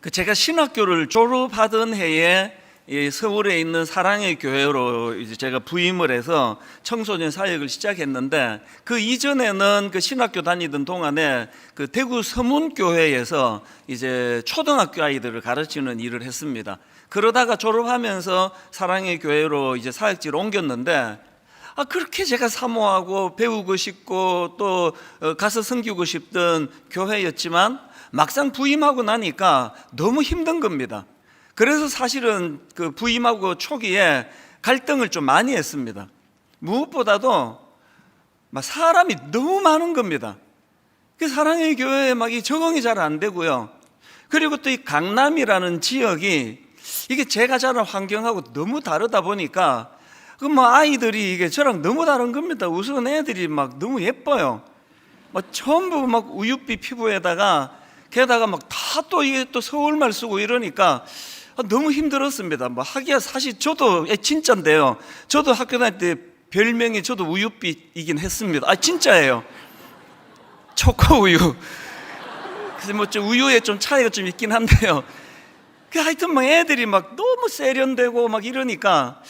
제가 신학교를 졸업하던 해에 서울에 있는 사랑의 교회로 이제 제가 부임을 해서 청소년 사역을 시작했는데, 그 이전에는 그 신학교 다니던 동안에 그 대구 서문교회에서 이제 초등학교 아이들을 가르치는 일을 했습니다. 그러다가 졸업하면서 사랑의 교회로 이제 사역지를 옮겼는데, 그렇게 제가 사모하고 배우고 싶고 또 가서 섬기고 싶던 교회였지만 막상 부임하고 나니까 너무 힘든 겁니다. 그래서 사실은 그 부임하고 초기에 갈등을 좀 많이 했습니다. 무엇보다도 막 사람이 너무 많은 겁니다. 그 사랑의 교회에 막 이 적응이 잘 안 되고요. 그리고 또 이 강남이라는 지역이 이게 제가 자란 환경하고 너무 다르다 보니까 그 뭐 아이들이 이게 저랑 너무 다른 겁니다. 우선 애들이 막 너무 예뻐요. 막 전부 막 우윳빛 피부에다가 게다가 막 다 또 이게 또 서울말 쓰고 이러니까 너무 힘들었습니다. 뭐 하기야 사실 저도 진짜인데요. 저도 학교 다닐 때 별명이 저도 우윳빛이긴 했습니다. 진짜예요. 초코 우유. 그래서 뭐 좀 우유에 좀 차이가 좀 있긴 한데요. 하여튼 막 애들이 막 너무 세련되고 막 이러니까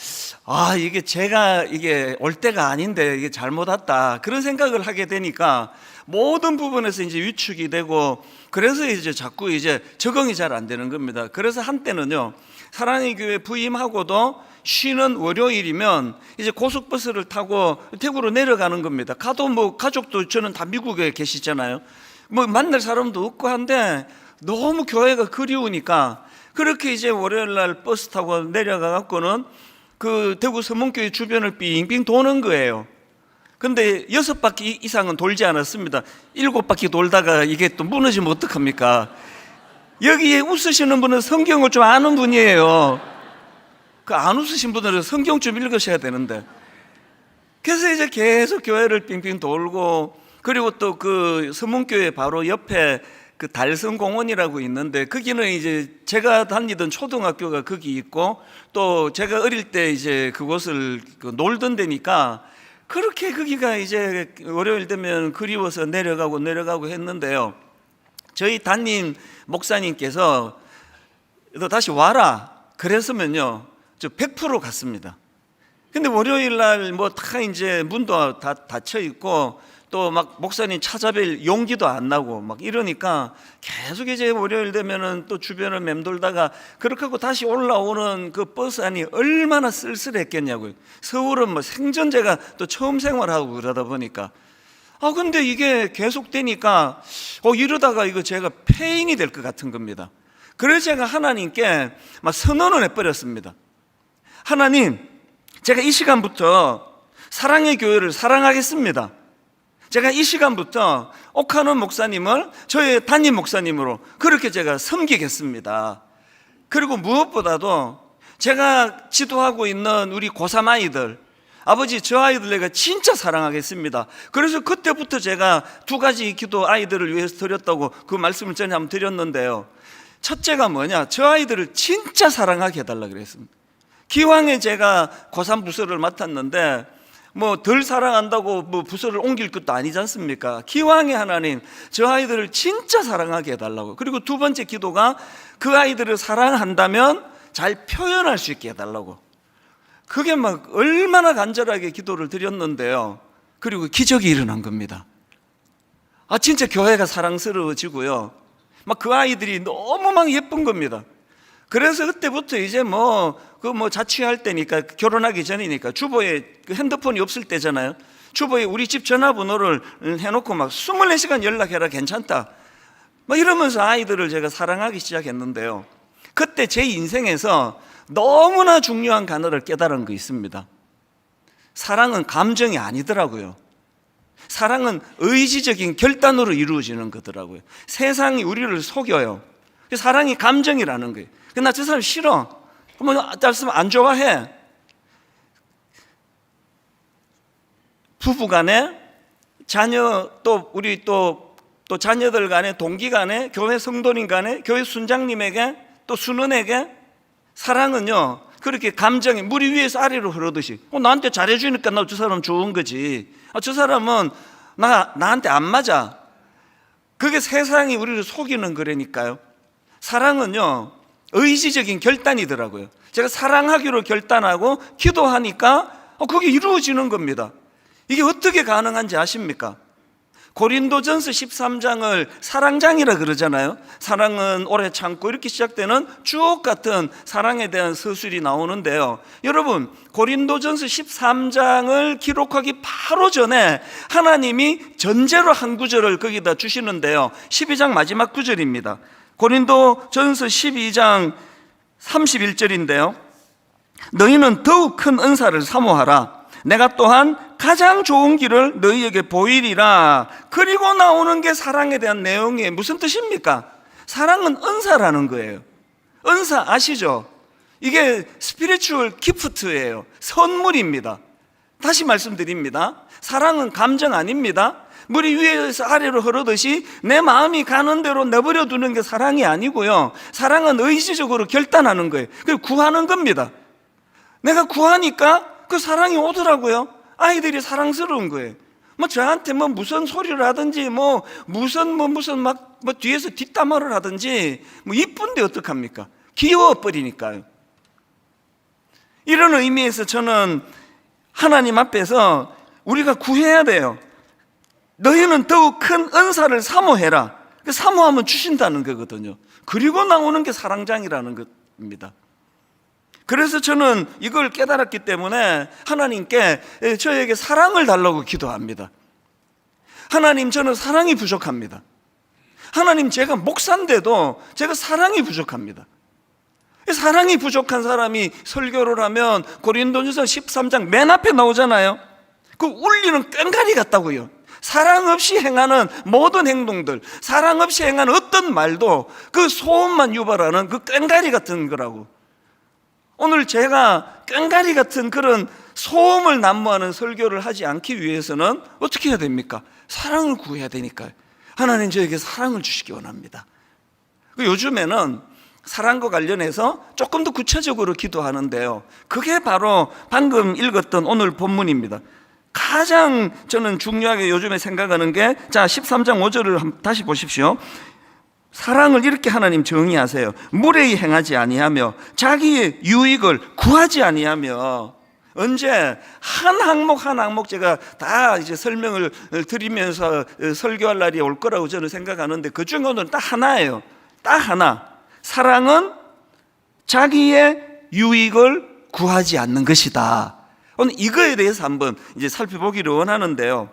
이게 제가 이게 올 때가 아닌데 이게 잘못 왔다 그런 생각을 하게 되니까 모든 부분에서 이제 위축이 되고, 그래서 이제 자꾸 이제 적응이 잘 안 되는 겁니다. 그래서 한때는요, 사랑의 교회 부임하고도 쉬는 월요일이면 이제 고속버스를 타고 대구로 내려가는 겁니다. 가도 뭐 가족도 저는 다 미국에 계시잖아요. 뭐 만날 사람도 없고 한데 너무 교회가 그리우니까 그렇게 이제 월요일 날 버스 타고 내려가 갖고는 그 대구 서문교회 주변을 빙빙 도는 거예요. 근데 6바퀴 이상은 돌지 않았습니다. 7바퀴 돌다가 이게 또 무너지면 어떡합니까? 여기에 웃으시는 분은 성경을 좀 아는 분이에요. 그 안 웃으신 분들은 성경 좀 읽으셔야 되는데. 그래서 이제 계속 교회를 빙빙 돌고, 그리고 또 그 서문교회 바로 옆에 그 달성공원이라고 있는데, 거기는 이제 제가 다니던 초등학교가 거기 있고, 또 제가 어릴 때 이제 그곳을 놀던 데니까 그렇게 거기가 이제 월요일 되면 그리워서 내려가고 했는데요. 저희 담임 목사님께서 너 다시 와라 그랬으면요, 저 100% 갔습니다. 근데 월요일 날 뭐 다 이제 문도 다 닫혀 있고 또 막 목사님 찾아뵐 용기도 안 나고 막 이러니까 계속 이제 월요일 되면은 또 주변을 맴돌다가 그렇게 하고 다시 올라오는 그 버스 안이 얼마나 쓸쓸했겠냐고요. 서울은 뭐 생전제가 또 처음 생활하고 그러다 보니까 근데 이게 계속 되니까 이러다가 이거 제가 폐인이 될 것 같은 겁니다. 그래서 제가 하나님께 막 선언을 해버렸습니다. 하나님, 제가 이 시간부터 사랑의 교회를 사랑하겠습니다. 제가 이 시간부터 옥하는 목사님을 저의 담임 목사님으로 그렇게 제가 섬기겠습니다. 그리고 무엇보다도 제가 지도하고 있는 우리 고3 아이들, 아버지 저 아이들 내가 진짜 사랑하겠습니다. 그래서 그때부터 제가 2가지 기도 아이들을 위해서 드렸다고 그 말씀을 전에 한번 드렸는데요. 첫째가 뭐냐, 저 아이들을 진짜 사랑하게 해달라고 그랬습니다. 기왕에 제가 고3 부서를 맡았는데 뭐 덜 사랑한다고 뭐 부서를 옮길 것도 아니지 않습니까? 기왕에 하나님 저 아이들을 진짜 사랑하게 해달라고. 그리고 2번째 기도가 그 아이들을 사랑한다면 잘 표현할 수 있게 해달라고. 그게 막 얼마나 간절하게 기도를 드렸는데요. 그리고 기적이 일어난 겁니다. 진짜 교회가 사랑스러워지고요. 막 그 아이들이 너무 막 예쁜 겁니다. 그래서 그때부터 이제 자취할 때니까, 결혼하기 전이니까 주보에 핸드폰이 없을 때잖아요. 주보에 우리 집 전화번호를 해놓고 막 24시간 연락해라, 괜찮다 막 이러면서 아이들을 제가 사랑하기 시작했는데요. 그때 제 인생에서 너무나 중요한 단어를 깨달은 거 있습니다. 사랑은 감정이 아니더라고요. 사랑은 의지적인 결단으로 이루어지는 거더라고요. 세상이 우리를 속여요. 사랑이 감정이라는 거예요. 나 저 사람 싫어. 안 좋아해. 부부 간에, 자녀, 또 우리 또 자녀들 간에, 동기 간에, 교회 성도님 간에, 교회 순장님에게, 또 순원에게 사랑은요, 그렇게 감정이 물이 위에서 아래로 흐르듯이 나한테 잘해주니까 나 저 사람 좋은 거지. 저 사람은 나한테 안 맞아. 그게 세상이 우리를 속이는 거라니까요. 사랑은요, 의지적인 결단이더라고요. 제가 사랑하기로 결단하고 기도하니까 그게 이루어지는 겁니다. 이게 어떻게 가능한지 아십니까? 고린도전서 13장을 사랑장이라 그러잖아요. 사랑은 오래 참고 이렇게 시작되는 주옥 같은 사랑에 대한 서술이 나오는데요. 여러분, 고린도전서 13장을 기록하기 바로 전에 하나님이 전제로 한 구절을 거기다 주시는데요. 12장 마지막 구절입니다. 고린도전서 12장 31절인데요. 너희는 더욱 큰 은사를 사모하라. 내가 또한 가장 좋은 길을 너희에게 보이리라. 그리고 나오는 게 사랑에 대한 내용이에요. 무슨 뜻입니까? 사랑은 은사라는 거예요. 은사 아시죠? 이게 스피리추얼 기프트예요. 선물입니다. 다시 말씀드립니다. 사랑은 감정 아닙니다. 물이 위에서 아래로 흐르듯이 내 마음이 가는 대로 내버려 두는 게 사랑이 아니고요. 사랑은 의지적으로 결단하는 거예요. 그리고 구하는 겁니다. 내가 구하니까 그 사랑이 오더라고요. 아이들이 사랑스러운 거예요. 저한테 무슨 소리를 하든지 무슨 뒤에서 뒷담화를 하든지 이쁜데 어떡합니까? 귀여워 버리니까요. 이런 의미에서 저는 하나님 앞에서 우리가 구해야 돼요. 너희는 더욱 큰 은사를 사모해라. 사모하면 주신다는 거거든요. 그리고 나오는 게 사랑장이라는 겁니다. 그래서 저는 이걸 깨달았기 때문에 하나님께 저에게 사랑을 달라고 기도합니다. 하나님, 저는 사랑이 부족합니다. 하나님, 제가 목사인데도 제가 사랑이 부족합니다. 사랑이 부족한 사람이 설교를 하면 고린도전서 13장 맨 앞에 나오잖아요. 그 울리는 꽹가리 같다고요. 사랑 없이 행하는 모든 행동들, 사랑 없이 행하는 어떤 말도 그 소음만 유발하는 그 꽹가리 같은 거라고. 오늘 제가 꽹가리 같은 그런 소음을 난무하는 설교를 하지 않기 위해서는 어떻게 해야 됩니까? 사랑을 구해야 되니까요. 하나님, 저에게 사랑을 주시기 원합니다. 요즘에는 사랑과 관련해서 조금 더 구체적으로 기도하는데요. 그게 바로 방금 읽었던 오늘 본문입니다. 가장 저는 중요하게 요즘에 생각하는 게, 13장 5절을 다시 보십시오. 사랑을 이렇게 하나님 정의하세요. 무례히 행하지 아니하며 자기의 유익을 구하지 아니하며. 언제 한 항목 제가 다 이제 설명을 드리면서 설교할 날이 올 거라고 저는 생각하는데, 그 중에 오늘은 딱 하나예요. 딱 하나. 사랑은 자기의 유익을 구하지 않는 것이다. 오늘 이거에 대해서 한번 이제 살펴보기를 원하는데요.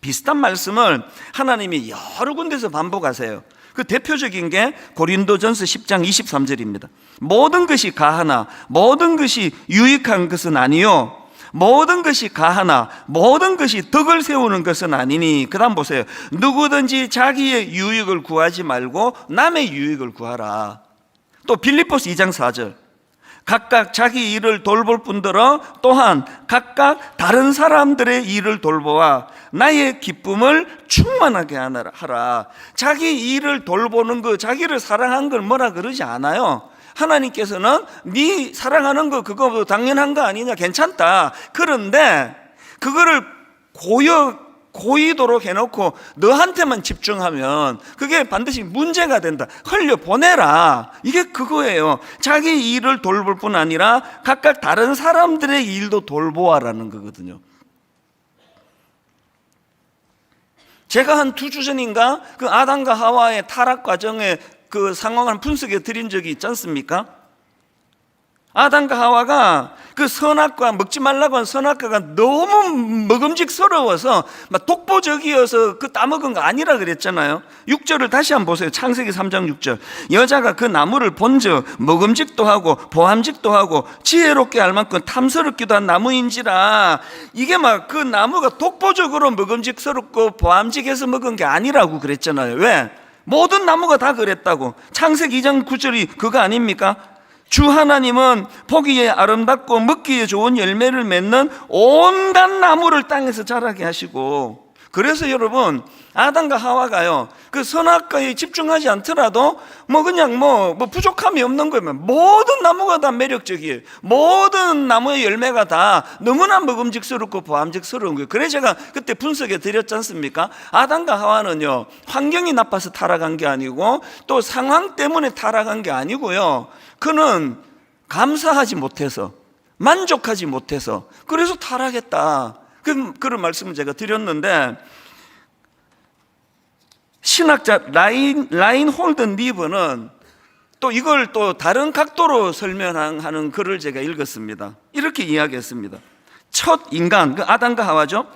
비슷한 말씀을 하나님이 여러 군데서 반복하세요. 그 대표적인 게 고린도전서 10장 23절입니다. 모든 것이 가하나 모든 것이 유익한 것은 아니요, 모든 것이 가하나 모든 것이 덕을 세우는 것은 아니니. 그 다음 보세요. 누구든지 자기의 유익을 구하지 말고 남의 유익을 구하라. 또 빌립보서 2장 4절. 각각 자기 일을 돌볼 뿐더러 또한 각각 다른 사람들의 일을 돌보아 나의 기쁨을 충만하게 하라. 자기 일을 돌보는 거, 자기를 사랑한 걸 뭐라 그러지 않아요. 하나님께서는 네 사랑하는 거 그거 당연한 거 아니냐, 괜찮다. 그런데 그거를 고의도록 해놓고 너한테만 집중하면 그게 반드시 문제가 된다. 흘려보내라. 이게 그거예요. 자기 일을 돌볼 뿐 아니라 각각 다른 사람들의 일도 돌보아라는 거거든요. 제가 한 2주 전인가 그 아담과 하와의 타락 과정의 그 상황을 분석해 드린 적이 있지 않습니까? 아담과 하와가 그 선악과, 먹지 말라고 한 선악과가 너무 먹음직스러워서 막 독보적이어서 그 따먹은 거 아니라 그랬잖아요. 6절을 다시 한번 보세요. 창세기 3장 6절. 여자가 그 나무를 본즉 먹음직도 하고 보암직도 하고 지혜롭게 할 만큼 탐스럽기도 한 나무인지라. 이게 막 그 나무가 독보적으로 먹음직스럽고 보암직해서 먹은 게 아니라고 그랬잖아요. 왜? 모든 나무가 다 그랬다고. 창세기 2장 9절이 그거 아닙니까? 주 하나님은 보기에 아름답고 먹기에 좋은 열매를 맺는 온갖 나무를 땅에서 자라게 하시고, 그래서 여러분, 아담과 하와가요, 그 선악과에 집중하지 않더라도 그냥 부족함이 없는 거예요. 모든 나무가 다 매력적이에요. 모든 나무의 열매가 다 너무나 먹음직스럽고 보암직스러운 거예요. 그래서 제가 그때 분석해 드렸지 않습니까? 아담과 하와는요, 환경이 나빠서 타락한 게 아니고 또 상황 때문에 타락한 게 아니고요, 그는 감사하지 못해서, 만족하지 못해서, 그래서 타락했다, 그런 말씀을 제가 드렸는데, 신학자 라인 홀든 리버는 또 이걸 또 다른 각도로 설명하는 글을 제가 읽었습니다. 이렇게 이야기했습니다. 첫 인간, 그 아담과 하와죠,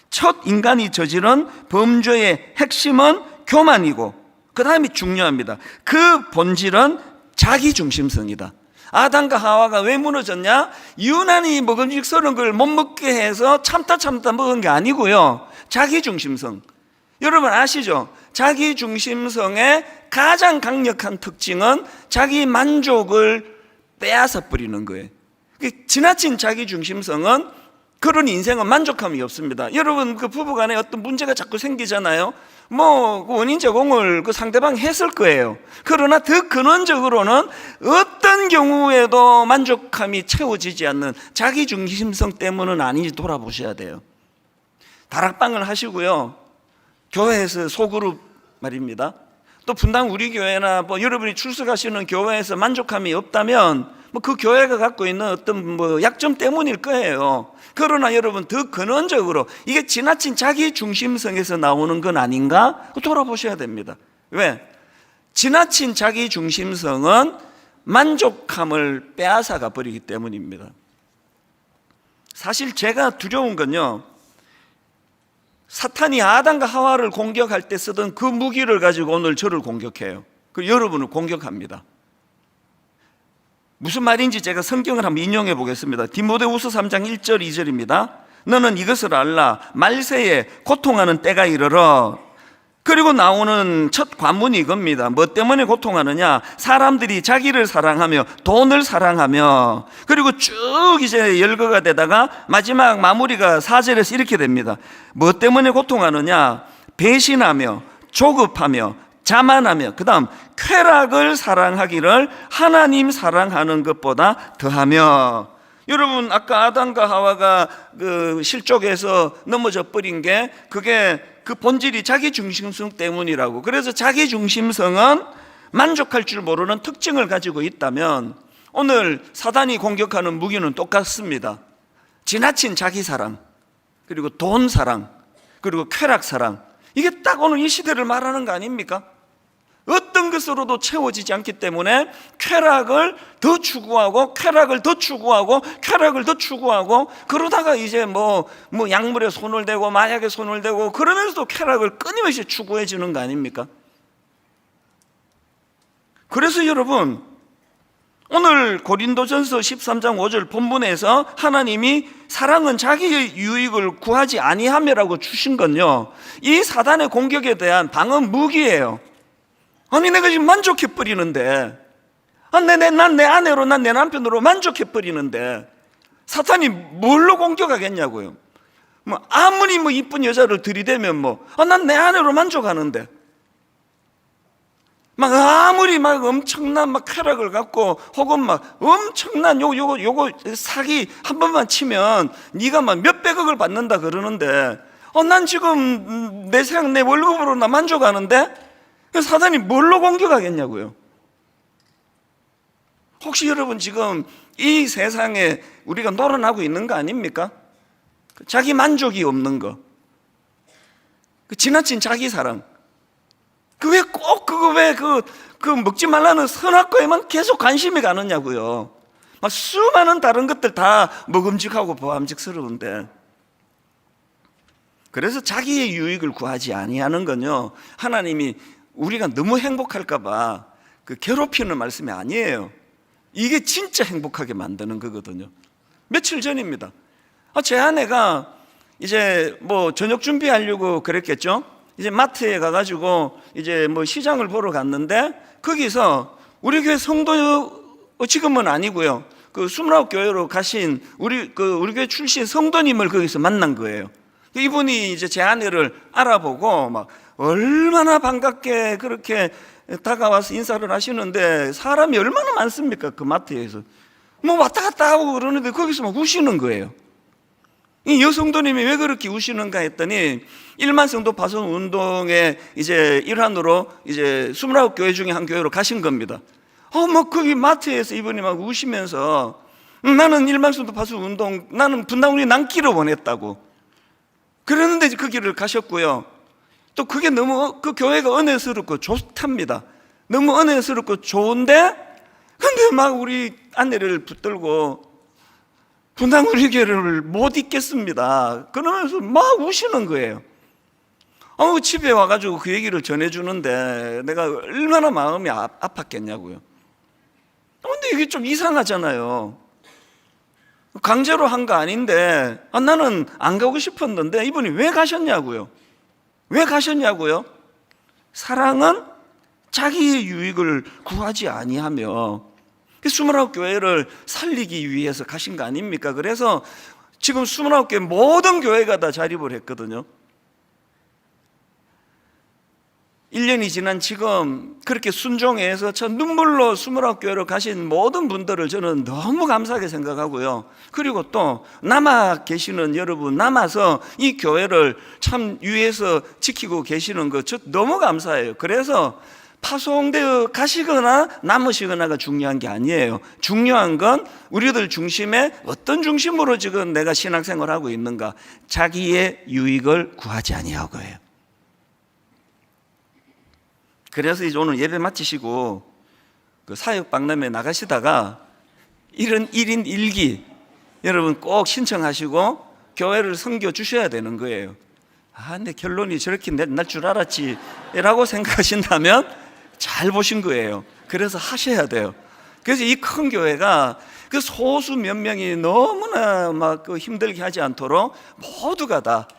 첫 인간이 저지른 범죄의 핵심은 교만이고, 그 다음이 중요합니다. 그 본질은 자기중심성이다. 아담과 하와가 왜 무너졌냐? 유난히 먹음직스러운 걸 못 먹게 해서 참다 먹은 게 아니고요, 자기중심성. 여러분 아시죠? 자기중심성의 가장 강력한 특징은 자기 만족을 빼앗아 버리는 거예요. 지나친 자기중심성은, 그런 인생은 만족함이 없습니다. 여러분, 그 부부간에 어떤 문제가 자꾸 생기잖아요. 그 원인 제공을 그 상대방이 했을 거예요. 그러나 더 근원적으로는 어떤 경우에도 만족함이 채워지지 않는 자기중심성 때문은 아닌지 돌아보셔야 돼요. 다락방을 하시고요, 교회에서 소그룹 말입니다, 또 분당 우리 교회나 여러분이 출석하시는 교회에서 만족함이 없다면 그 교회가 갖고 있는 어떤 약점 때문일 거예요. 그러나 여러분, 더 근원적으로 이게 지나친 자기중심성에서 나오는 건 아닌가 돌아보셔야 됩니다. 왜? 지나친 자기중심성은 만족함을 빼앗아가 버리기 때문입니다. 사실 제가 두려운 건요, 사탄이 아담과 하와를 공격할 때 쓰던 그 무기를 가지고 오늘 저를 공격해요. 그 여러분을 공격합니다. 무슨 말인지 제가 성경을 한번 인용해 보겠습니다. 디모데후서 3장 1절 2절입니다. 너는 이것을 알라. 말세에 고통하는 때가 이르러. 그리고 나오는 첫 관문이 이겁니다. 뭐 때문에 고통하느냐? 사람들이 자기를 사랑하며 돈을 사랑하며, 그리고 쭉 이제 열거가 되다가 마지막 마무리가 4절에서 이렇게 됩니다. 뭐 때문에 고통하느냐? 배신하며 조급하며 자만하며, 그 다음 쾌락을 사랑하기를 하나님 사랑하는 것보다 더하며. 여러분, 아까 아담과 하와가 그 실족해서 넘어져 버린 게, 그게 그 본질이 자기중심성 때문이라고. 그래서 자기중심성은 만족할 줄 모르는 특징을 가지고 있다면 오늘 사단이 공격하는 무기는 똑같습니다. 지나친 자기사랑, 그리고 돈사랑, 그리고 쾌락사랑. 이게 딱 오늘 이 시대를 말하는 거 아닙니까? 어떤 것으로도 채워지지 않기 때문에 쾌락을 더 추구하고, 쾌락을 더 추구하고, 쾌락을 더 추구하고, 그러다가 이제 약물에 손을 대고 마약에 손을 대고, 그러면서도 쾌락을 끊임없이 추구해 주는 거 아닙니까? 그래서 여러분, 오늘 고린도전서 13장 5절 본문에서 하나님이 사랑은 자기의 유익을 구하지 아니하며라고 주신 건요, 이 사단의 공격에 대한 방어 무기예요. 아니, 내가 지금 만족해버리는데, 난 내 아내로, 난 내 남편으로 만족해버리는데 사탄이 뭘로 공격하겠냐고요. 아무리 이쁜 여자를 들이대면 난 내 아내로 만족하는데, 아무리 엄청난 쾌락을 갖고, 혹은 엄청난 요거 사기 한 번만 치면 네가 몇백억을 받는다 그러는데, 난 지금 내 월급으로 나 만족하는데, 사단이 뭘로 공격하겠냐고요. 혹시 여러분 지금 이 세상에 우리가 놀아나고 있는 거 아닙니까? 자기 만족이 없는 거, 지나친 자기 사랑, 왜 꼭 그 먹지 말라는 선악과에만 계속 관심이 가느냐고요. 수많은 다른 것들 다 먹음직하고 보암직스러운데. 그래서 자기의 유익을 구하지 아니하는 건요, 하나님이 우리가 너무 행복할까 봐 괴롭히는 말씀이 아니에요. 이게 진짜 행복하게 만드는 거거든요. 며칠 전입니다. 제 아내가 이제 저녁 준비하려고 그랬겠죠. 이제 마트에 가가지고 이제 시장을 보러 갔는데, 거기서 우리 교회 성도, 지금은 아니고요, 그 수문학 교회로 가신 우리 교회 출신 성도님을 거기서 만난 거예요. 이분이 이제 제 아내를 알아보고 막 얼마나 반갑게 그렇게 다가와서 인사를 하시는데, 사람이 얼마나 많습니까? 그 마트에서 뭐 왔다 갔다 하고 그러는데 거기서 막 우시는 거예요. 이 여성도님이 왜 그렇게 우시는가 했더니, 1만 성도 파송 운동의 이제 일환으로 이제 29교회 중에 한 교회로 가신 겁니다. 뭐 거기 마트에서 이분이 막 우시면서, 나는 1만 성도 파송 운동, 나는 분당우리 남기를 원했다고 그러는데 그 길을 가셨고요. 또 그게 너무 그 교회가 은혜스럽고 좋답니다. 너무 은혜스럽고 좋은데, 근데 막 우리 아내를 붙들고 분당우리 교회를 못 있겠습니다 그러면서 막 우시는 거예요. 집에 와가지고 그 얘기를 전해주는데 내가 얼마나 마음이 아팠겠냐고요. 근데 이게 좀 이상하잖아요. 강제로 한 거 아닌데, 나는 안 가고 싶었는데 이분이 왜 가셨냐고요. 왜 가셨냐고요. 사랑은 자기의 유익을 구하지 아니하며 29교회를 살리기 위해서 가신 거 아닙니까? 그래서 지금 29교회 모든 교회가 다 자립을 했거든요. 1년이 지난 지금 그렇게 순종해서 저 눈물로 29교회로 가신 모든 분들을 저는 너무 감사하게 생각하고요. 그리고 또 남아 계시는 여러분, 남아서 이 교회를 참 위해서 지키고 계시는 거 저 너무 감사해요. 그래서 파송되어 가시거나 남으시거나가 중요한 게 아니에요. 중요한 건 우리들 중심에 어떤 중심으로 지금 내가 신앙생활을 하고 있는가, 자기의 유익을 구하지 아니하고요. 그래서 이제 오늘 예배 마치시고 그 사역박람회 나가시다가 이런 1인 1기 여러분 꼭 신청하시고 교회를 섬겨 주셔야 되는 거예요. 근데 결론이 저렇게 날 줄 알았지 라고 생각하신다면 잘 보신 거예요. 그래서 하셔야 돼요. 그래서 이 큰 교회가 그 소수 몇 명이 너무나 막 힘들게 하지 않도록 모두가 다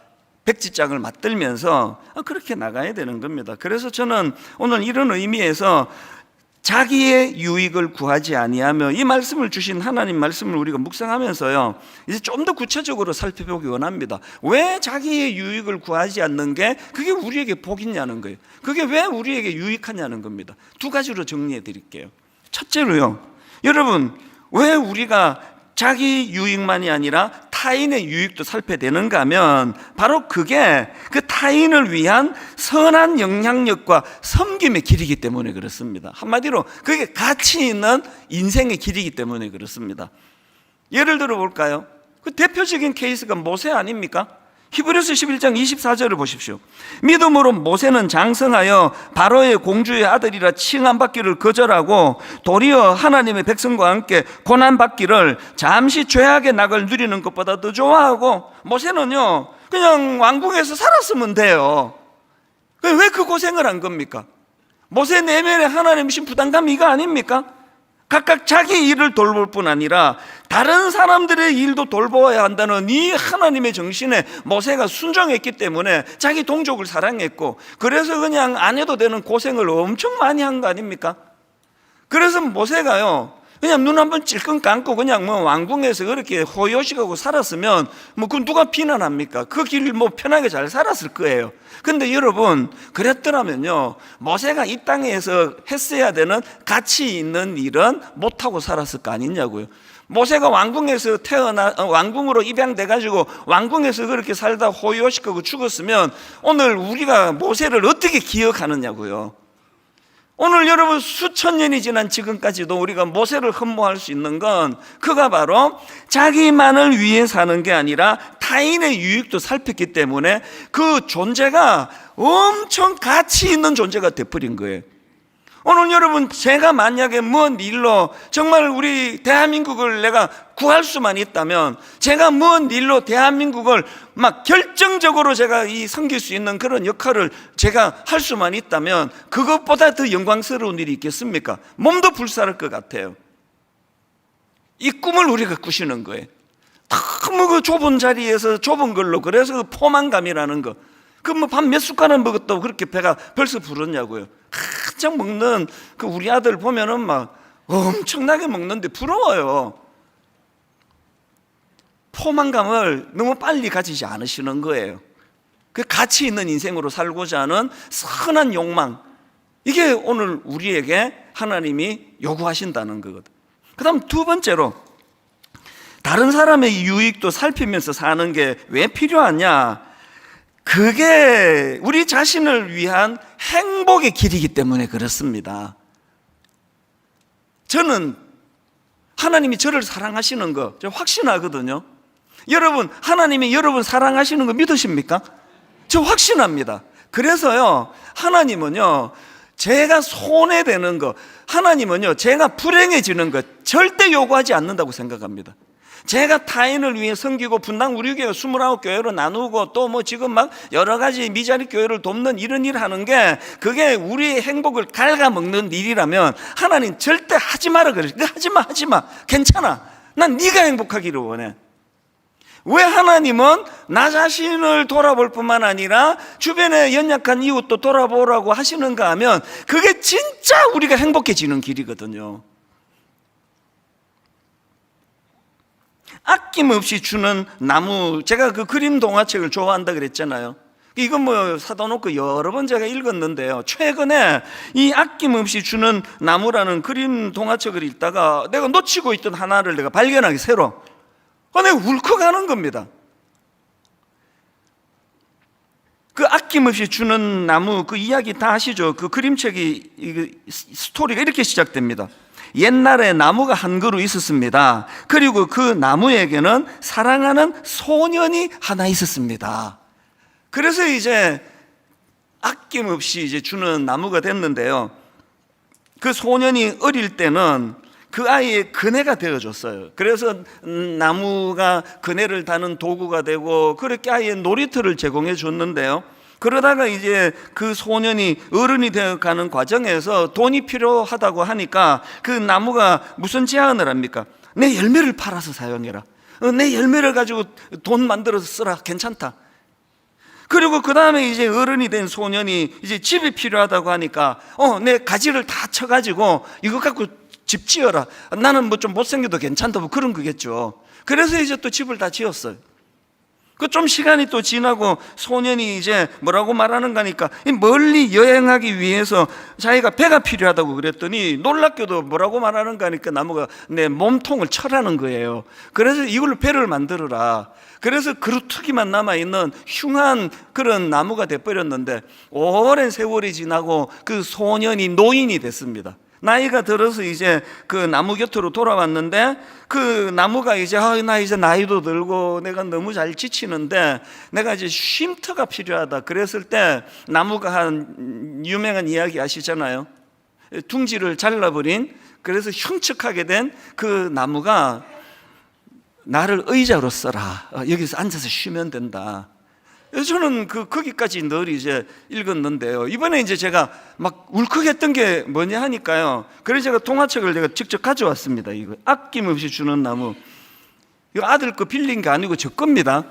백지장을 맞들면서 그렇게 나가야 되는 겁니다. 그래서 저는 오늘 이런 의미에서 자기의 유익을 구하지 아니하며, 이 말씀을 주신 하나님 말씀을 우리가 묵상하면서요, 이제 좀 더 구체적으로 살펴보기 원합니다. 왜 자기의 유익을 구하지 않는 게 그게 우리에게 복이냐는 거예요. 그게 왜 우리에게 유익하냐는 겁니다. 두 가지로 정리해 드릴게요. 첫째로요, 여러분 왜 우리가 자기 유익만이 아니라 타인의 유익도 살펴야 되는가 하면, 바로 그게 그 타인을 위한 선한 영향력과 섬김의 길이기 때문에 그렇습니다. 한마디로 그게 가치 있는 인생의 길이기 때문에 그렇습니다. 예를 들어 볼까요? 그 대표적인 케이스가 모세 아닙니까? 히브리서 11장 24절을 보십시오. 믿음으로 모세는 장성하여 바로의 공주의 아들이라 칭함받기를 거절하고 도리어 하나님의 백성과 함께 고난받기를 잠시 죄악의 낙을 누리는 것보다 더 좋아하고, 모세는요 그냥 왕궁에서 살았으면 돼요. 왜 그 고생을 한 겁니까? 모세 내면에 하나님 신 부담감이 이거 아닙니까? 각각 자기 일을 돌볼 뿐 아니라 다른 사람들의 일도 돌보아야 한다는 이 하나님의 정신에 모세가 순종했기 때문에 자기 동족을 사랑했고, 그래서 그냥 안 해도 되는 고생을 엄청 많이 한 거 아닙니까? 그래서 모세가요 그냥 눈 한번 찔끔 감고 그냥 뭐 왕궁에서 그렇게 호요식하고 살았으면 뭐 그 누가 비난합니까? 그 길 뭐 편하게 잘 살았을 거예요. 근데 여러분, 그랬더라면요 모세가 이 땅에서 했어야 되는 가치 있는 일은 못하고 살았을 거 아니냐고요. 모세가 왕궁에서 왕궁으로 입양돼 가지고 왕궁에서 그렇게 살다 호요식하고 죽었으면 오늘 우리가 모세를 어떻게 기억하느냐고요. 오늘 여러분 수천 년이 지난 지금까지도 우리가 모세를 흠모할 수 있는 건 그가 바로 자기만을 위해 사는 게 아니라 타인의 유익도 살폈기 때문에 그 존재가 엄청 가치 있는 존재가 되어버린 거예요. 오늘 여러분, 제가 만약에 뭔 일로 정말 우리 대한민국을 내가 구할 수만 있다면, 제가 뭔 일로 대한민국을 막 결정적으로 제가 섬길 수 있는 그런 역할을 제가 할 수만 있다면 그것보다 더 영광스러운 일이 있겠습니까? 몸도 불살할 것 같아요. 이 꿈을 우리가 꾸시는 거예요. 너무 그 좁은 자리에서 좁은 걸로, 그래서 그 포만감이라는 거, 그 뭐 밥 몇 숟가락 먹었다고 그렇게 배가 벌써 부르냐고요. 한창 먹는 그 우리 아들 보면은 막 엄청나게 먹는데 부러워요. 포만감을 너무 빨리 가지지 않으시는 거예요. 그 가치 있는 인생으로 살고자 하는 선한 욕망, 이게 오늘 우리에게 하나님이 요구하신다는 거거든. 그 다음 두 번째로, 다른 사람의 유익도 살피면서 사는 게 왜 필요하냐? 그게 우리 자신을 위한 행복의 길이기 때문에 그렇습니다. 저는 하나님이 저를 사랑하시는 거 확신하거든요. 여러분, 하나님이 여러분 사랑하시는 거 믿으십니까? 저 확신합니다. 그래서요, 하나님은요, 제가 손해되는 거, 하나님은요, 제가 불행해지는 거 절대 요구하지 않는다고 생각합니다. 제가 타인을 위해 섬기고 분당 우리 교회 29교회로 나누고 또 뭐 지금 막 여러 가지 미자리 교회를 돕는 이런 일 하는 게, 그게 우리의 행복을 갉아먹는 일이라면 하나님 절대 하지 마라 그래. 하지 마. 괜찮아. 난 네가 행복하기를 원해. 왜 하나님은 나 자신을 돌아볼 뿐만 아니라 주변에 연약한 이웃도 돌아보라고 하시는가 하면, 그게 진짜 우리가 행복해지는 길이거든요. 아낌없이 주는 나무, 제가 그 그림 동화책을 좋아한다 그랬잖아요. 이건 뭐 사다 놓고 여러 번 제가 읽었는데요, 최근에 이 아낌없이 주는 나무라는 그림 동화책을 읽다가 내가 놓치고 있던 하나를 내가 발견하기, 새로 내가 울컥하는 겁니다. 그 아낌없이 주는 나무, 그 이야기 다 아시죠? 그 그림책이, 스토리가 이렇게 시작됩니다. 옛날에 나무가 한 그루 있었습니다. 그리고 그 나무에게는 사랑하는 소년이 하나 있었습니다. 그래서 이제 아낌없이 이제 주는 나무가 됐는데요, 그 소년이 어릴 때는 그 아이의 그네가 되어줬어요. 그래서 나무가 그네를 다는 도구가 되고, 그렇게 아이의 놀이터를 제공해 줬는데요, 그러다가 이제 그 소년이 어른이 되어가는 과정에서 돈이 필요하다고 하니까 그 나무가 무슨 제안을 합니까? 내 열매를 팔아서 사용해라. 내 열매를 가지고 돈 만들어서 쓰라. 괜찮다. 그리고 그 다음에 이제 어른이 된 소년이 이제 집이 필요하다고 하니까 내 가지를 다 쳐가지고 이거 갖고 집 지어라. 나는 뭐 좀 못생겨도 괜찮다, 뭐 그런 거겠죠. 그래서 이제 또 집을 다 지었어요. 그 좀 시간이 또 지나고 소년이 이제 뭐라고 말하는가 하니까, 멀리 여행하기 위해서 자기가 배가 필요하다고 그랬더니 놀랍게도 뭐라고 말하는가 하니까 나무가 내 몸통을 쳐라는 거예요. 그래서 이걸로 배를 만들어라. 그래서 그루터기만 남아있는 흉한 그런 나무가 돼버렸는데, 오랜 세월이 지나고 그 소년이 노인이 됐습니다. 나이가 들어서 이제 그 나무 곁으로 돌아왔는데, 그 나무가 이제 나 이제 나이도 들고 내가 너무 잘 지치는데 내가 이제 쉼터가 필요하다 그랬을 때, 나무가 한 유명한 이야기 아시잖아요. 둥지를 잘라버린, 그래서 흉측하게 된 그 나무가 나를 의자로 써라. 여기서 앉아서 쉬면 된다. 저는 거기까지 늘 이제 읽었는데요, 이번에 이제 제가 막 울컥했던 게 뭐냐 하니까요, 그래서 제가 동화책을 제가 직접 가져왔습니다. 이거 아낌없이 주는 나무, 이거 아들 거 빌린 게 아니고 저 겁니다.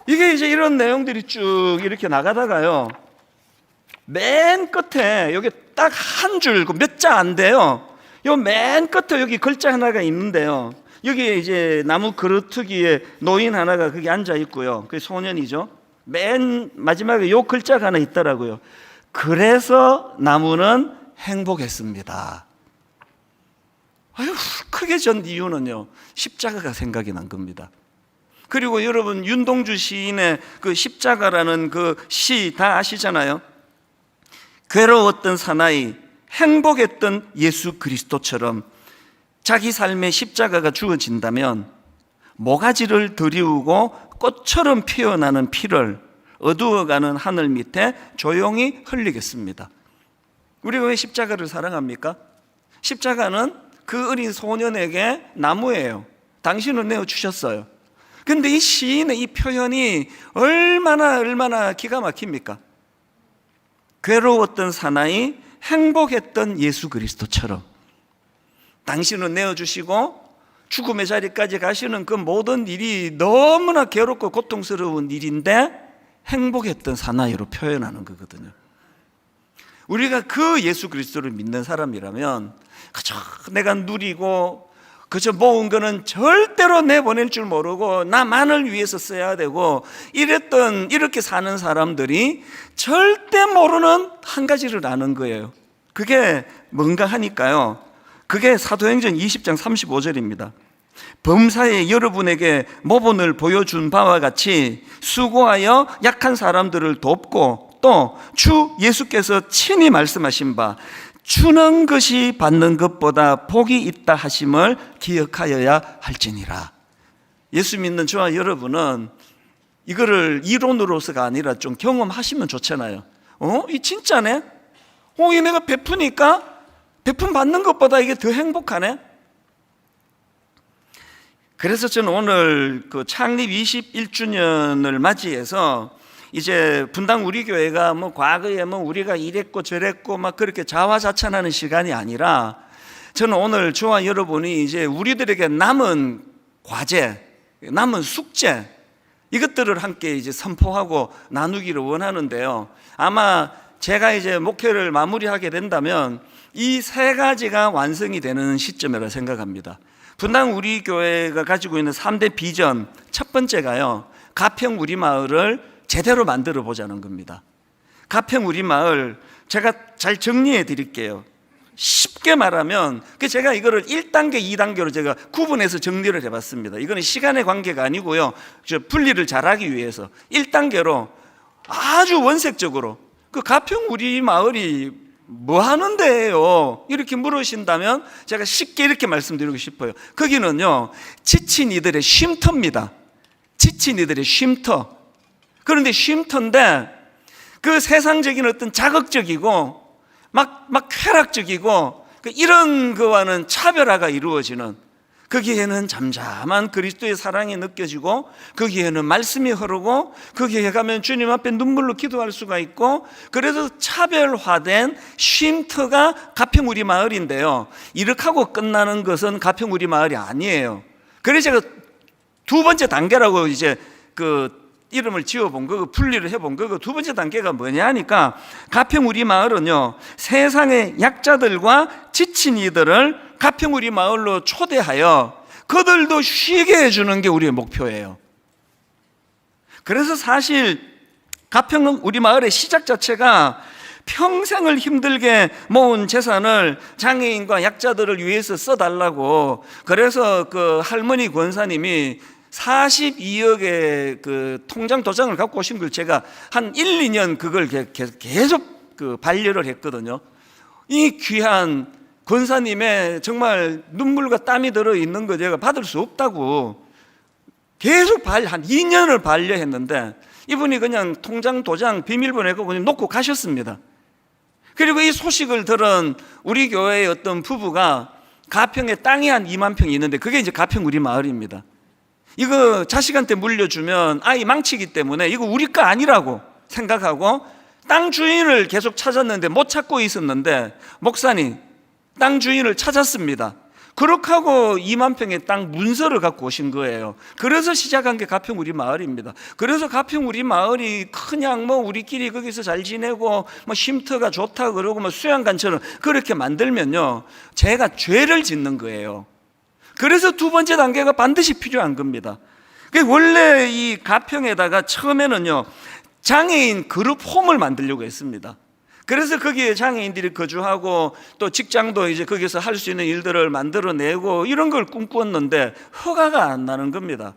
이게 이제 이런 내용들이 쭉 이렇게 나가다가요, 맨 끝에 여기 딱 한 줄, 몇 자 안 돼요. 요 맨 끝에 여기 글자 하나가 있는데요, 여기에 이제 나무 그루터기에 노인 하나가 거기 앉아 있고요, 그게 소년이죠. 맨 마지막에 요 글자가 하나 있더라고요. 그래서 나무는 행복했습니다. 아유, 크게 전 이유는요, 십자가가 생각이 난 겁니다. 그리고 여러분, 윤동주 시인의 그 십자가라는 그 시 다 아시잖아요. 괴로웠던 사나이, 행복했던 예수 그리스도처럼 자기 삶의 십자가가 주어진다면 모가지를 들이우고 꽃처럼 피어나는 피를 어두워가는 하늘 밑에 조용히 흘리겠습니다. 우리가 왜 십자가를 사랑합니까? 십자가는 그 어린 소년에게 나무예요. 당신은 내어주셨어요. 그런데 이 시인의 이 표현이 얼마나 기가 막힙니까? 괴로웠던 사나이, 행복했던 예수 그리스도처럼 당신은 내어주시고 죽음의 자리까지 가시는 그 모든 일이 너무나 괴롭고 고통스러운 일인데 행복했던 사나이로 표현하는 거거든요. 우리가 그 예수 그리스도를 믿는 사람이라면 그저 내가 누리고 그저 모은 거는 절대로 내보낼 줄 모르고 나만을 위해서 써야 되고 이렇게 사는 사람들이 절대 모르는 한 가지를 아는 거예요. 그게 뭔가 하니까요, 그게 사도행전 20장 35절입니다. 범사에 여러분에게 모본을 보여준 바와 같이 수고하여 약한 사람들을 돕고 또 주 예수께서 친히 말씀하신 바 주는 것이 받는 것보다 복이 있다 하심을 기억하여야 할지니라. 예수 믿는 저와 여러분은 이거를 이론으로서가 아니라 좀 경험하시면 좋잖아요. 이 진짜네? 이 내가 베푸니까 베품 받는 것보다 이게 더 행복하네? 그래서 저는 오늘 그 창립 21주년을 맞이해서 이제 분당 우리 교회가 과거에 우리가 이랬고 저랬고 막 그렇게 자화자찬하는 시간이 아니라 저는 오늘 저와 여러분이 이제 우리들에게 남은 과제, 남은 숙제, 이것들을 함께 이제 선포하고 나누기를 원하는데요. 아마 제가 이제 목회를 마무리하게 된다면 이 세 가지가 완성이 되는 시점이라 생각합니다. 분당 우리 교회가 가지고 있는 3대 비전, 첫 번째가요, 가평 우리 마을을 제대로 만들어 보자는 겁니다. 가평 우리 마을, 제가 잘 정리해 드릴게요. 쉽게 말하면 제가 이거를 1단계, 2단계로 제가 구분해서 정리를 해봤습니다. 이거는 시간의 관계가 아니고요, 분리를 잘하기 위해서 1단계로 아주 원색적으로 그 가평 우리 마을이 뭐 하는 데예요? 이렇게 물으신다면 제가 쉽게 이렇게 말씀드리고 싶어요. 거기는요, 지친 이들의 쉼터입니다. 지친 이들의 쉼터. 그런데 쉼터인데 그 세상적인 어떤 자극적이고 막 쾌락적이고 이런 거와는 차별화가 이루어지는, 거기에는 잠잠한 그리스도의 사랑이 느껴지고 거기에는 말씀이 흐르고 거기에 가면 주님 앞에 눈물로 기도할 수가 있고, 그래서 차별화된 쉼터가 가평 우리 마을인데요, 이렇게 하고 끝나는 것은 가평 우리 마을이 아니에요. 그래서 제가 두 번째 단계라고 이제 그 이름을 지어본 거, 분리를 해본 거, 두 번째 단계가 뭐냐 하니까 가평 우리 마을은요, 세상의 약자들과 지친 이들을 가평 우리 마을로 초대하여 그들도 쉬게 해주는 게 우리의 목표예요. 그래서 사실 가평 우리 마을의 시작 자체가 평생을 힘들게 모은 재산을 장애인과 약자들을 위해서 써달라고, 그래서 그 할머니 권사님이 42억의 그 통장 도장을 갖고 오신 걸 제가 한 1, 2년 그걸 계속 그 반려를 했거든요. 이 귀한 권사님의 정말 눈물과 땀이 들어있는 거 제가 받을 수 없다고 계속 한 2년을 반려했는데 이분이 그냥 통장 도장 비밀번호고 그냥 놓고 가셨습니다. 그리고 이 소식을 들은 우리 교회의 어떤 부부가 가평에 땅이 한 2만 평이 있는데 그게 이제 가평 우리 마을입니다. 이거 자식한테 물려주면 아이 망치기 때문에 이거 우리 거 아니라고 생각하고 땅 주인을 계속 찾았는데 못 찾고 있었는데 목사님 땅 주인을 찾았습니다. 그렇게 하고 2만 평의 땅 문서를 갖고 오신 거예요. 그래서 시작한 게 가평 우리 마을입니다. 그래서 가평 우리 마을이 그냥 우리끼리 거기서 잘 지내고 쉼터가 좋다 그러고 수양관처럼 그렇게 만들면요, 제가 죄를 짓는 거예요. 그래서 두 번째 단계가 반드시 필요한 겁니다. 원래 이 가평에다가 처음에는요, 장애인 그룹 홈을 만들려고 했습니다. 그래서 거기에 장애인들이 거주하고 또 직장도 이제 거기서 할 수 있는 일들을 만들어내고 이런 걸 꿈꾸었는데 허가가 안 나는 겁니다.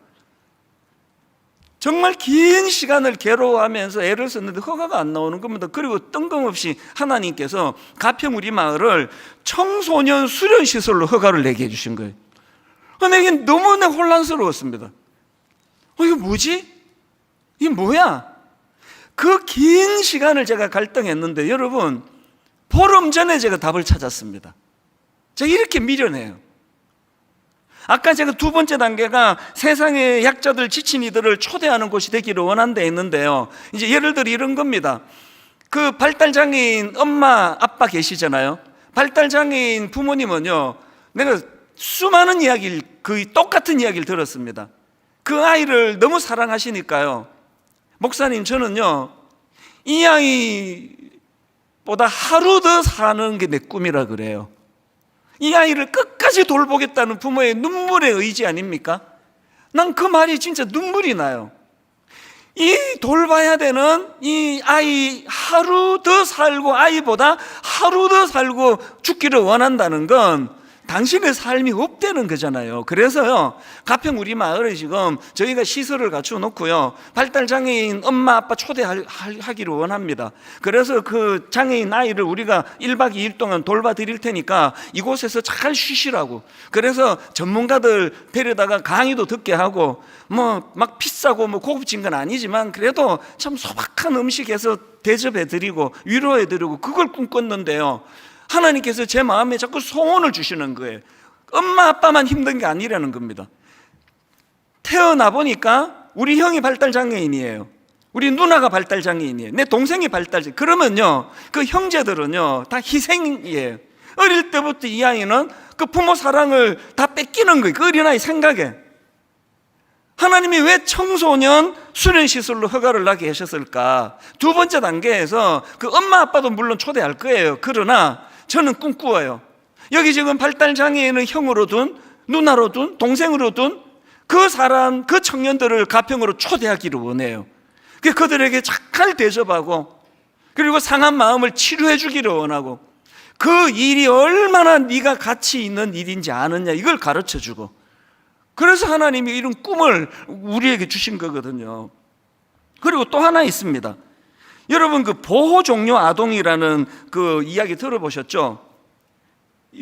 정말 긴 시간을 괴로워하면서 애를 썼는데 허가가 안 나오는 겁니다. 그리고 뜬금없이 하나님께서 가평 우리 마을을 청소년 수련시설로 허가를 내게 해주신 거예요. 내게 너무나 혼란스러웠습니다. 이게 뭐지? 이게 뭐야? 그 긴 시간을 제가 갈등했는데 여러분, 보름 전에 제가 답을 찾았습니다. 제가 이렇게 미련해요. 아까 제가 두 번째 단계가 세상의 약자들, 지친 이들을 초대하는 곳이 되기를 원한다 했는데요, 이제 예를 들어 이런 겁니다. 그 발달장애인 엄마, 아빠 계시잖아요. 발달장애인 부모님은요, 내가 수많은 이야기를, 거의 똑같은 이야기를 들었습니다. 그 아이를 너무 사랑하시니까요, 목사님 저는요 이 아이보다 하루 더 사는 게 내 꿈이라 그래요. 이 아이를 끝까지 돌보겠다는 부모의 눈물의 의지 아닙니까? 난 그 말이 진짜 눈물이 나요. 이 돌봐야 되는 이 아이 하루 더 살고, 아이보다 하루 더 살고 죽기를 원한다는 건 당신의 삶이 없다는 거잖아요. 그래서요, 가평 우리 마을에 지금 저희가 시설을 갖추어 놓고요, 발달장애인 엄마 아빠 초대하기를 원합니다. 그래서 그 장애인 아이를 우리가 1박 2일 동안 돌봐드릴 테니까 이곳에서 잘 쉬시라고. 그래서 전문가들 데려다가 강의도 듣게 하고, 뭐 막 비싸고 뭐 고급진 건 아니지만 그래도 참 소박한 음식에서 대접해드리고 위로해드리고, 그걸 꿈꿨는데요, 하나님께서 제 마음에 자꾸 소원을 주시는 거예요. 엄마 아빠만 힘든 게 아니라는 겁니다. 태어나 보니까 우리 형이 발달장애인이에요. 우리 누나가 발달장애인이에요. 내 동생이 발달장애인. 그러면요, 그 형제들은요 다 희생이에요. 어릴 때부터 이 아이는 그 부모 사랑을 다 뺏기는 거예요. 그 어린아이 생각에. 하나님이 왜 청소년 수련시설로 허가를 나게 하셨을까? 두 번째 단계에서 그 엄마 아빠도 물론 초대할 거예요. 그러나 저는 꿈꾸어요. 여기 지금 발달장애인을 형으로 둔, 누나로 둔, 동생으로 둔 그 사람, 그 청년들을 가평으로 초대하기를 원해요. 그들에게 잘 대접하고, 그리고 상한 마음을 치료해 주기를 원하고, 그 일이 얼마나 네가 가치 있는 일인지 아느냐, 이걸 가르쳐 주고. 그래서 하나님이 이런 꿈을 우리에게 주신 거거든요. 그리고 또 하나 있습니다. 여러분, 그 보호종료 아동이라는 그 이야기 들어보셨죠?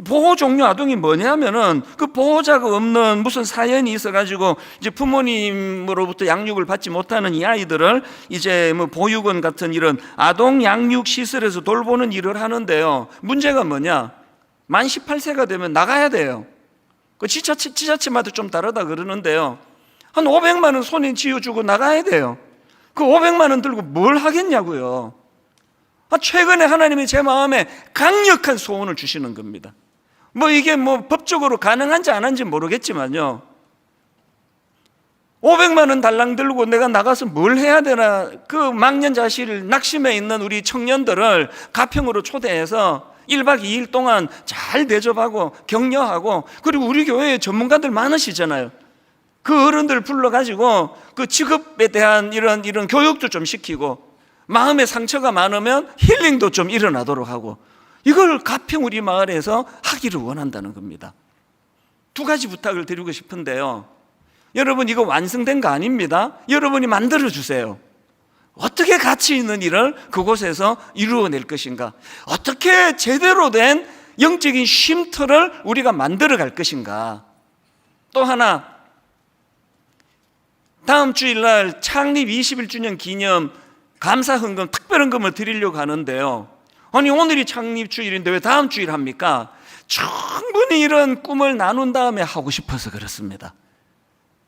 보호종료 아동이 뭐냐면은 그 보호자가 없는 무슨 사연이 있어가지고 이제 부모님으로부터 양육을 받지 못하는 이 아이들을 이제 뭐 보육원 같은 이런 아동 양육 시설에서 돌보는 일을 하는데요. 문제가 뭐냐? 만 18세가 되면 나가야 돼요. 그 지자체마다 좀 다르다 그러는데요, 한 500만 원 손에 쥐어주고 나가야 돼요. 그 500만 원 들고 뭘 하겠냐고요. 최근에 하나님이 제 마음에 강력한 소원을 주시는 겁니다. 뭐 이게 뭐 법적으로 가능한지 안 한지 모르겠지만요, 500만 원 달랑 들고 내가 나가서 뭘 해야 되나. 그 망년자실 낙심해 있는 우리 청년들을 가평으로 초대해서 1박 2일 동안 잘 대접하고 격려하고, 그리고 우리 교회에 전문가들 많으시잖아요. 그 어른들 불러가지고 그 직업에 대한 이런 교육도 좀 시키고, 마음의 상처가 많으면 힐링도 좀 일어나도록 하고, 이걸 가평 우리 마을에서 하기를 원한다는 겁니다. 두 가지 부탁을 드리고 싶은데요, 여러분, 이거 완성된 거 아닙니다. 여러분이 만들어 주세요. 어떻게 가치 있는 일을 그곳에서 이루어낼 것인가, 어떻게 제대로 된 영적인 쉼터를 우리가 만들어 갈 것인가. 또 하나, 다음 주일날 창립 21주년 기념 감사헌금, 특별헌금을 드리려고 하는데요, 아니 오늘이 창립 주일인데 왜 다음 주일 합니까? 충분히 이런 꿈을 나눈 다음에 하고 싶어서 그렇습니다.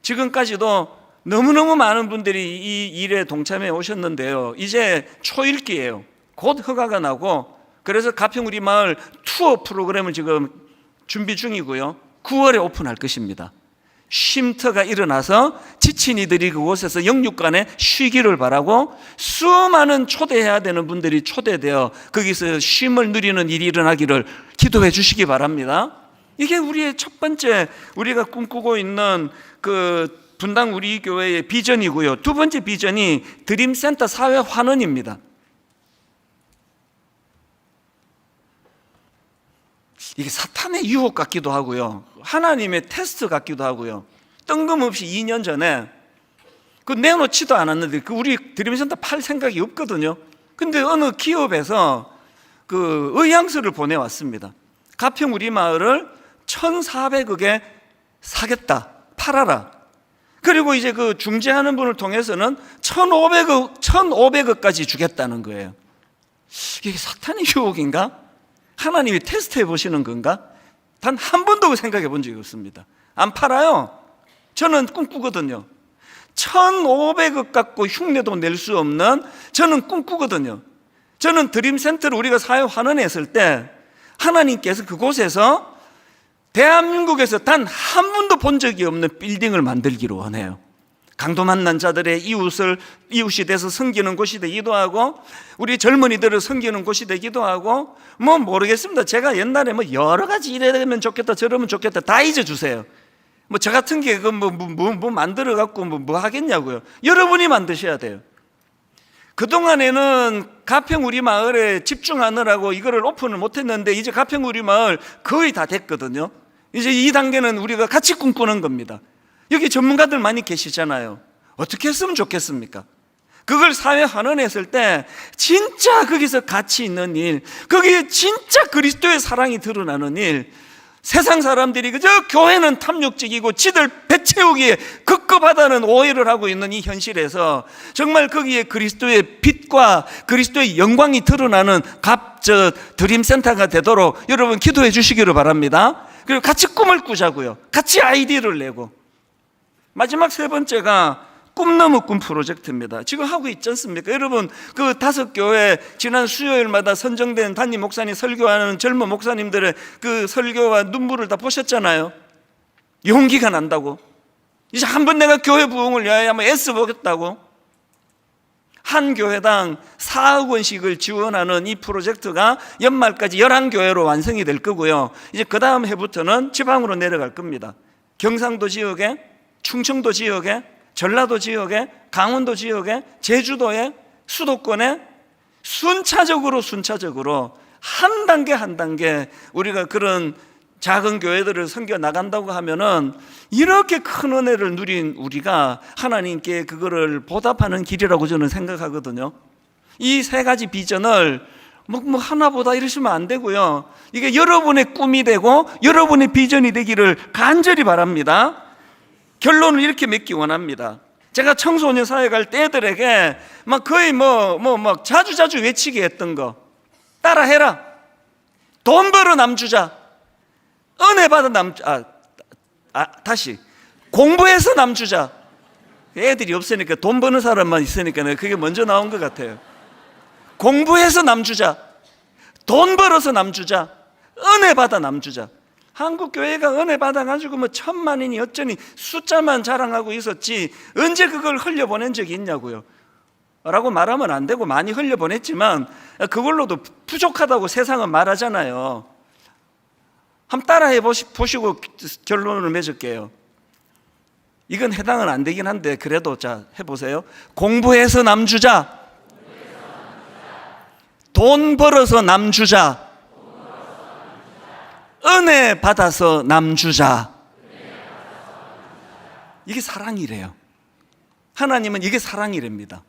지금까지도 너무너무 많은 분들이 이 일에 동참해 오셨는데요, 이제 초읽기예요. 곧 허가가 나고, 그래서 가평 우리 마을 투어 프로그램을 지금 준비 중이고요, 9월에 오픈할 것입니다. 쉼터가 일어나서 지친 이들이 그곳에서 영육간에 쉬기를 바라고, 수많은 초대해야 되는 분들이 초대되어 거기서 쉼을 누리는 일이 일어나기를 기도해 주시기 바랍니다. 이게 우리의 첫 번째, 우리가 꿈꾸고 있는 그 분당 우리 교회의 비전이고요. 두 번째 비전이 드림센터 사회 환원입니다. 이게 사탄의 유혹 같기도 하고요, 하나님의 테스트 같기도 하고요. 뜬금없이 2년 전에 그 내놓지도 않았는데 그 우리 드림센터 팔 생각이 없거든요. 근데 어느 기업에서 그 의향서를 보내왔습니다. 가평 우리 마을을 1,400억에 사겠다, 팔아라. 그리고 이제 그 중재하는 분을 통해서는 1,500억까지 주겠다는 거예요. 이게 사탄의 유혹인가? 하나님이 테스트해 보시는 건가? 단 한 번도 생각해 본 적이 없습니다. 안 팔아요. 저는 꿈꾸거든요. 1,500억 갖고 흉내도 낼 수 없는, 저는 꿈꾸거든요. 저는 드림센터를 우리가 사회 환원했을 때 하나님께서 그곳에서 대한민국에서 단 한 번도 본 적이 없는 빌딩을 만들기를 원해요. 강도 만난 자들의 이웃이 돼서 섬기는 곳이 되기도 하고, 우리 젊은이들을 섬기는 곳이 되기도 하고, 뭐 모르겠습니다. 제가 옛날에 뭐 여러 가지 이러면 좋겠다 저러면 좋겠다 다 잊어주세요. 뭐 저 같은 게 뭐 만들어 갖고 뭐 하겠냐고요. 여러분이 만드셔야 돼요. 그동안에는 가평 우리 마을에 집중하느라고 이거를 오픈을 못했는데, 이제 가평 우리 마을 거의 다 됐거든요. 이제 이 단계는 우리가 같이 꿈꾸는 겁니다. 여기 전문가들 많이 계시잖아요. 어떻게 했으면 좋겠습니까? 그걸 사회 환원했을 때 진짜 거기서 가치 있는 일, 거기에 진짜 그리스도의 사랑이 드러나는 일, 세상 사람들이 그저 교회는 탐욕적이고 지들 배 채우기에 급급하다는 오해를 하고 있는 이 현실에서 정말 거기에 그리스도의 빛과 그리스도의 영광이 드러나는 드림센터가 되도록 여러분 기도해 주시기를 바랍니다. 그리고 같이 꿈을 꾸자고요. 같이 아이디어를 내고. 마지막 세 번째가 꿈 넘어 꿈 프로젝트입니다. 지금 하고 있지 않습니까? 여러분 그 5교회 지난 수요일마다 선정된 담임 목사님 설교하는 젊은 목사님들의 그 설교와 눈물을 다 보셨잖아요. 용기가 난다고. 이제 한번 내가 교회 부흥을 위하여 한번 애써보겠다고. 한 교회당 4억 원씩을 지원하는 이 프로젝트가 연말까지 11교회로 완성이 될 거고요. 이제 그 다음 해부터는 지방으로 내려갈 겁니다. 경상도 지역에, 충청도 지역에, 전라도 지역에, 강원도 지역에, 제주도에, 수도권에 순차적으로 한 단계 한 단계 우리가 그런 작은 교회들을 섬겨 나간다고 하면은 이렇게 큰 은혜를 누린 우리가 하나님께 그거를 보답하는 길이라고 저는 생각하거든요. 이 세 가지 비전을 뭐 하나보다 이러시면 안 되고요. 이게 여러분의 꿈이 되고 여러분의 비전이 되기를 간절히 바랍니다. 결론을 이렇게 맺기 원합니다. 제가 청소년 사회 갈 때들에게 막 거의 막 자주 외치게 했던 거 따라해라. 돈 벌어 남주자. 은혜 받아 다시 공부해서 남주자. 애들이 없으니까 돈 버는 사람만 있으니까 그게 먼저 나온 것 같아요. 공부해서 남주자. 돈 벌어서 남주자. 은혜 받아 남주자. 한국 교회가 은혜 받아가지고 뭐 1000만이니 어쩌니 숫자만 자랑하고 있었지 언제 그걸 흘려보낸 적이 있냐고요. 라고 말하면 안 되고 많이 흘려보냈지만 그걸로도 부족하다고 세상은 말하잖아요. 한번 따라해 보시고 결론을 맺을게요. 이건 해당은 안 되긴 한데 그래도 자 해보세요. 공부해서 남주자. 돈 벌어서 남주자. 은혜 받아서 남주자. 이게 사랑이래요. 하나님은 이게 사랑이랍니다.